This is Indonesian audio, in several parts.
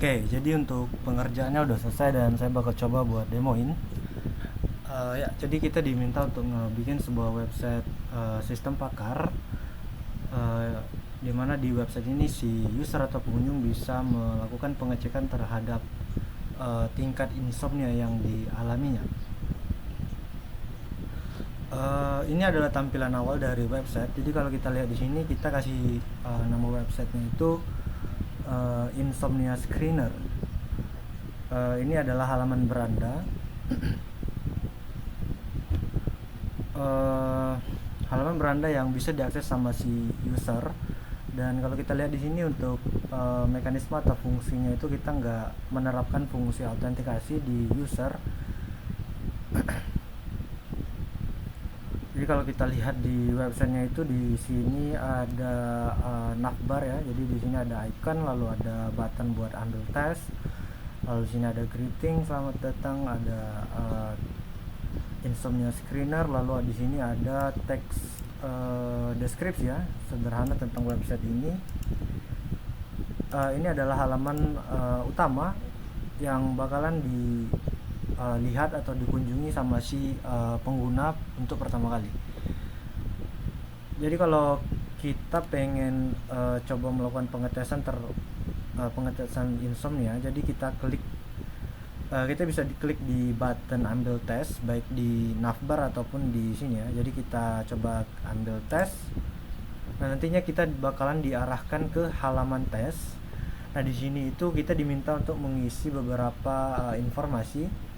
Oke, jadi untuk pengerjaannya udah selesai dan saya bakal coba buat demoin. Ya, jadi kita diminta untuk ngebikin sebuah website sistem pakar, uh, di mana di website ini si user atau pengunjung bisa melakukan pengecekan terhadap tingkat insomnia yang dialaminya. Ini adalah tampilan awal dari website. Jadi kalau kita lihat di sini, kita kasih nama websitenya itu Insomnia Screener. Ini adalah halaman beranda. uh, Halaman beranda yang bisa diakses sama si user. Dan kalau kita lihat di sini untuk mekanisme atau fungsinya itu kita nggak menerapkan fungsi autentikasi di user. Jadi kalau kita lihat di websitenya itu di sini ada navbar ya. Jadi di sini ada icon, lalu ada button buat ambil tes, lalu di sini ada greeting, selamat datang, ada insomnia screener, lalu di sini ada teks deskripsi ya, sederhana tentang website ini. Ini adalah halaman utama yang bakalan dilihat atau dikunjungi sama si pengguna untuk pertama kali. Jadi kalau kita pengen coba melakukan pengetesan insomnia, jadi kita bisa diklik di button ambil tes baik di navbar ataupun di sini ya. Jadi kita coba ambil tes. Nah, nantinya kita bakalan diarahkan ke halaman tes. Nah, di sini itu kita diminta untuk mengisi beberapa informasi.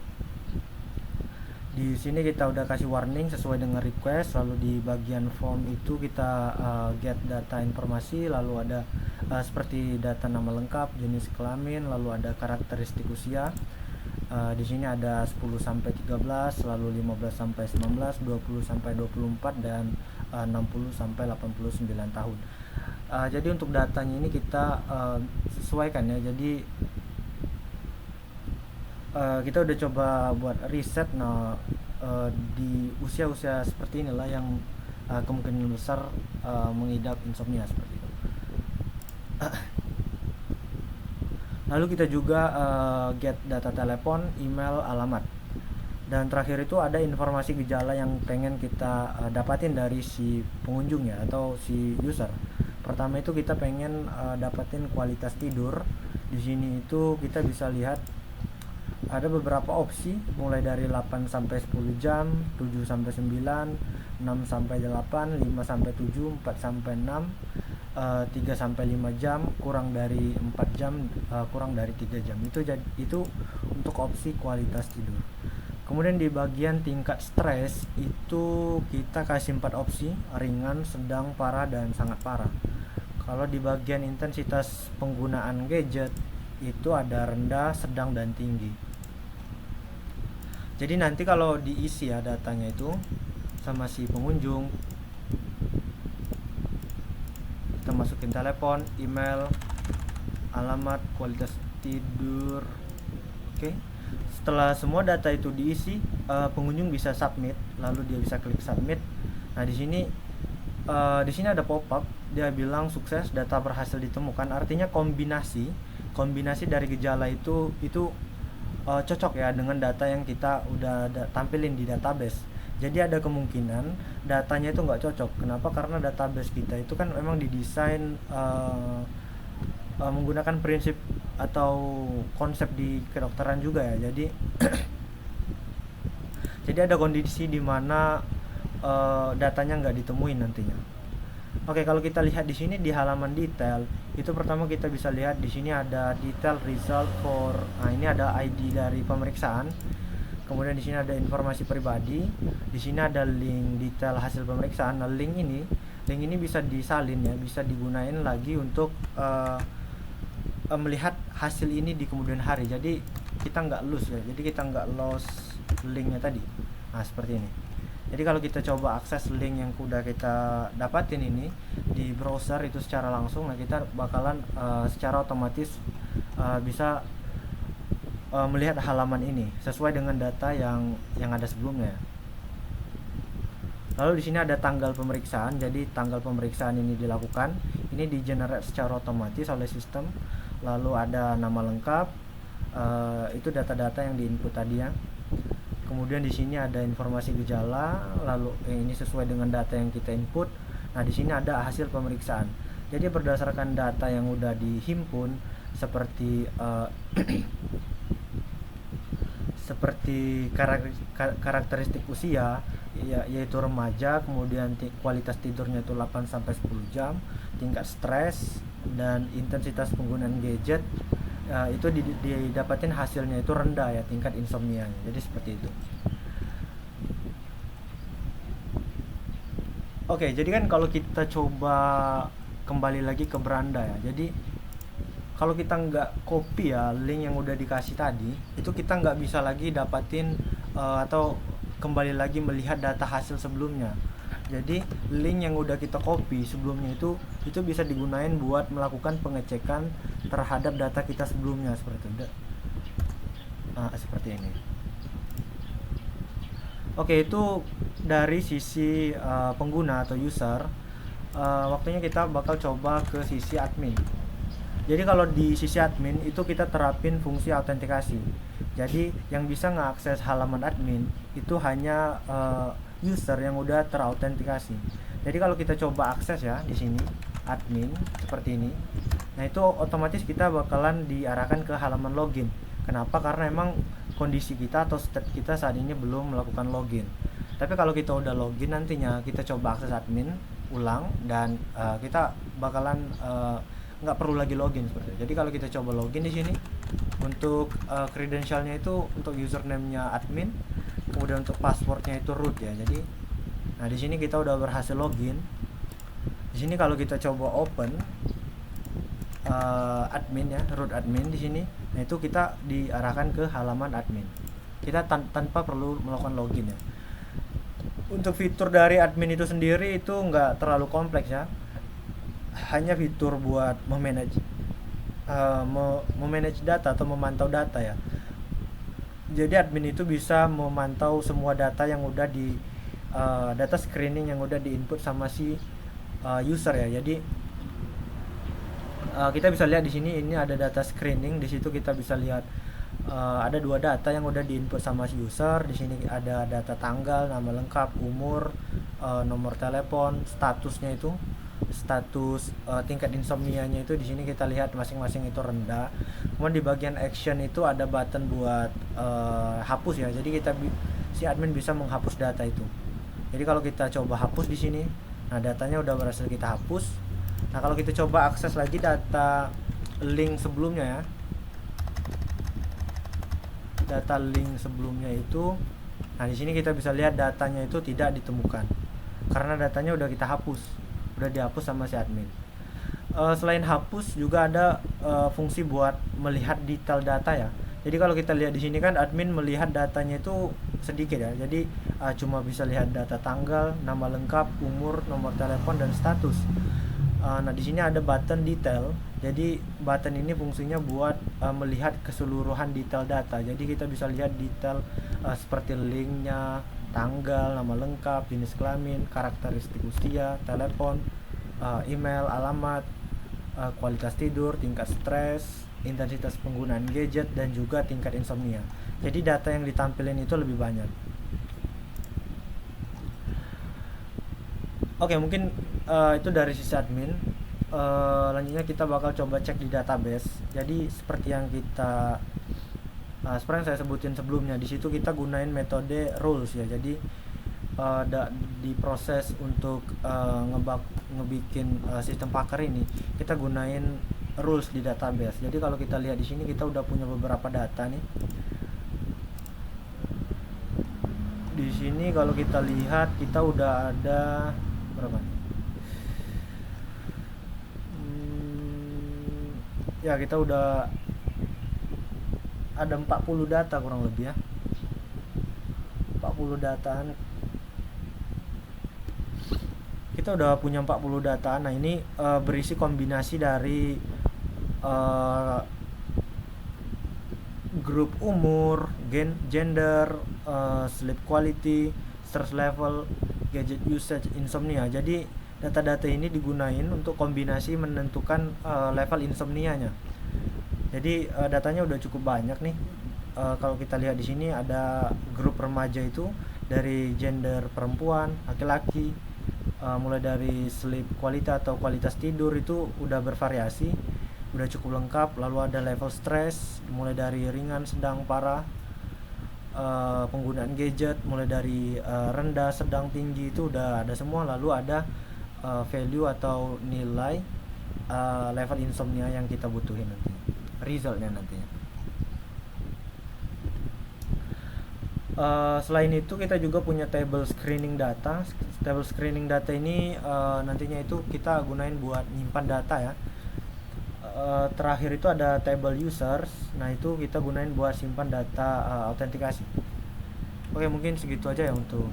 Di sini kita udah kasih warning sesuai dengan request, lalu di bagian form itu kita get data informasi, lalu ada seperti data nama lengkap, jenis kelamin, lalu ada karakteristik usia. Di sini ada 10 sampai 13, lalu 15 sampai 19, 20 sampai 24 dan 60 sampai 89 tahun. Jadi untuk datanya ini kita sesuaikan ya. Jadi kita udah coba buat riset. Nah, di usia-usia seperti inilah yang kemungkinan besar mengidap insomnia seperti itu. Lalu kita juga get data telepon, email, alamat. Dan terakhir itu ada informasi gejala yang pengen kita dapatin dari si pengunjung ya, atau si user. Pertama itu kita pengen dapatin kualitas tidur. Di sini itu kita bisa lihat ada beberapa opsi mulai dari 8 sampai 10 jam, 7 sampai 9, 6 sampai 8, 5 sampai 7, 4 sampai 6, 3 sampai 5 jam, kurang dari 4 jam, kurang dari 3 jam. Itu untuk opsi kualitas tidur. Kemudian di bagian tingkat stres itu kita kasih 4 opsi: ringan, sedang, parah, dan sangat parah. Kalau di bagian intensitas penggunaan gadget itu ada rendah, sedang, dan tinggi. Jadi nanti kalau diisi ya datanya itu sama si pengunjung, kita masukin telepon, email, alamat, kualitas tidur. Oke. Setelah semua data itu diisi, pengunjung bisa submit, lalu dia bisa klik submit. Nah, di sini ada pop-up, dia bilang sukses, data berhasil ditemukan. Artinya kombinasi dari gejala itu cocok ya dengan data yang kita udah tampilin di database. Jadi ada kemungkinan datanya itu nggak cocok. Kenapa? Karena database kita itu kan memang didesain menggunakan prinsip atau konsep di kedokteran juga ya. Jadi jadi ada kondisi di mana datanya nggak ditemuin nantinya. Oke, kalau kita lihat di sini di halaman detail, itu pertama kita bisa lihat di sini ada detail result for. Nah, ini ada ID dari pemeriksaan. Kemudian di sini ada informasi pribadi. Di sini ada link detail hasil pemeriksaan. Nah, link ini bisa disalin ya, bisa digunain lagi untuk melihat hasil ini di kemudian hari. Jadi kita nggak lose ya. Jadi kita nggak lost linknya tadi. Nah, seperti ini. Jadi kalau kita coba akses link yang udah kita dapatin ini di browser itu secara langsung, nah kita bakalan secara otomatis bisa melihat halaman ini sesuai dengan data yang ada sebelumnya. Lalu di sini ada tanggal pemeriksaan. Jadi tanggal pemeriksaan ini dilakukan, ini di generate secara otomatis oleh sistem. lalu ada nama lengkap, itu data-data yang diinput tadi ya. Kemudian di sini ada informasi gejala, lalu ini sesuai dengan data yang kita input. Nah, di sini ada hasil pemeriksaan. Jadi berdasarkan data yang udah dihimpun seperti seperti karakteristik usia yaitu remaja, kemudian kualitas tidurnya itu 8 sampai 10 jam, tingkat stres dan intensitas penggunaan gadget, itu didapatin hasilnya itu rendah ya, tingkat insomnia. Jadi seperti itu. Oke, jadi kan kalau kita coba kembali lagi ke beranda ya, jadi kalau kita nggak copy ya link yang udah dikasih tadi, itu kita nggak bisa lagi dapatin atau kembali lagi melihat data hasil sebelumnya. Jadi link yang udah kita copy sebelumnya itu bisa digunain buat melakukan pengecekan terhadap data kita sebelumnya seperti itu. Seperti ini. Oke, itu dari sisi pengguna atau user. Waktunya kita bakal coba ke sisi admin. Jadi kalau di sisi admin itu kita terapin fungsi autentikasi. Jadi yang bisa mengakses halaman admin itu hanya user yang udah terautentikasi. Jadi kalau kita coba akses ya di sini admin seperti ini. Nah, itu otomatis kita bakalan diarahkan ke halaman login. Kenapa? Karena emang kondisi kita atau state kita saat ini belum melakukan login. Tapi kalau kita udah login, nantinya kita coba akses admin ulang dan kita bakalan nggak perlu lagi login seperti itu. Jadi kalau kita coba login di sini untuk credentialnya itu untuk username-nya admin, kemudian untuk passwordnya itu root ya. Jadi nah di sini kita udah berhasil login. Di sini kalau kita coba open admin ya, root admin di sini, nah itu kita diarahkan ke halaman admin. Kita tanpa perlu melakukan login ya. Untuk fitur dari admin itu sendiri itu nggak terlalu kompleks ya. Hanya fitur buat memanage data atau memantau data ya. Jadi admin itu bisa memantau semua data yang udah di data screening yang udah diinput sama si user ya. Jadi kita bisa lihat di sini ini ada data screening, di situ kita bisa lihat ada 2 data yang udah diinput sama si user. Di sini ada data tanggal, nama lengkap, umur, nomor telepon, statusnya itu status tingkat insomnianya itu di sini kita lihat masing-masing itu rendah. Kemudian di bagian action itu ada button buat hapus ya. Jadi si admin bisa menghapus data itu. Jadi kalau kita coba hapus di sini, nah datanya udah berhasil kita hapus. Nah, kalau kita coba akses lagi data link sebelumnya ya. Data link sebelumnya itu, nah di sini kita bisa lihat datanya itu tidak ditemukan. Karena datanya udah kita hapus. Udah dihapus sama si admin. Selain hapus juga ada fungsi buat melihat detail data ya. Jadi kalau kita lihat di sini kan admin melihat datanya itu sedikit ya. Jadi cuma bisa lihat data tanggal, nama lengkap, umur, nomor telepon dan status. Nah di sini ada button detail. Jadi button ini fungsinya buat melihat keseluruhan detail data. Jadi kita bisa lihat detail seperti linknya, tanggal, nama lengkap, jenis kelamin, karakteristik usia, telepon, email, alamat, kualitas tidur, tingkat stres, intensitas penggunaan gadget, dan juga tingkat insomnia. Jadi data yang ditampilin itu lebih banyak. Oke, mungkin itu dari sisi admin. Lanjutnya kita bakal coba cek di database. Jadi seperti yang seperti yang saya sebutin sebelumnya, di situ kita gunain metode rules ya. Jadi di proses untuk ngebikin sistem Packer ini kita gunain rules di database. Jadi kalau kita lihat di sini kita udah punya beberapa data nih. Di sini kalau kita lihat kita udah ada berapa nih? Ya kita udah ada 40 data kurang lebih ya. 40 dataan. Kita udah punya 40 dataan. Nah, ini berisi kombinasi dari grup umur, gender, sleep quality, stress level, gadget usage, insomnia. Jadi data-data ini digunain untuk kombinasi menentukan level insomnianya. Jadi datanya udah cukup banyak nih. Kalau kita lihat di sini ada grup remaja itu dari gender perempuan, laki-laki, mulai dari sleep quality atau kualitas tidur itu udah bervariasi, udah cukup lengkap. Lalu ada level stres mulai dari ringan, sedang, parah. Penggunaan gadget mulai dari rendah, sedang, tinggi itu udah ada semua. Lalu ada value atau nilai level insomnia yang kita butuhin nanti, resultnya nantinya. Selain itu kita juga punya table screening data. Table screening data ini nantinya itu kita gunain buat nyimpan data ya. Terakhir itu ada table users. Nah itu kita gunain buat simpan data autentikasi. Oke, mungkin segitu aja ya untuk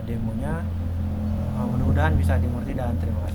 demonya. Mudah-mudahan bisa dimengerti dan terima kasih.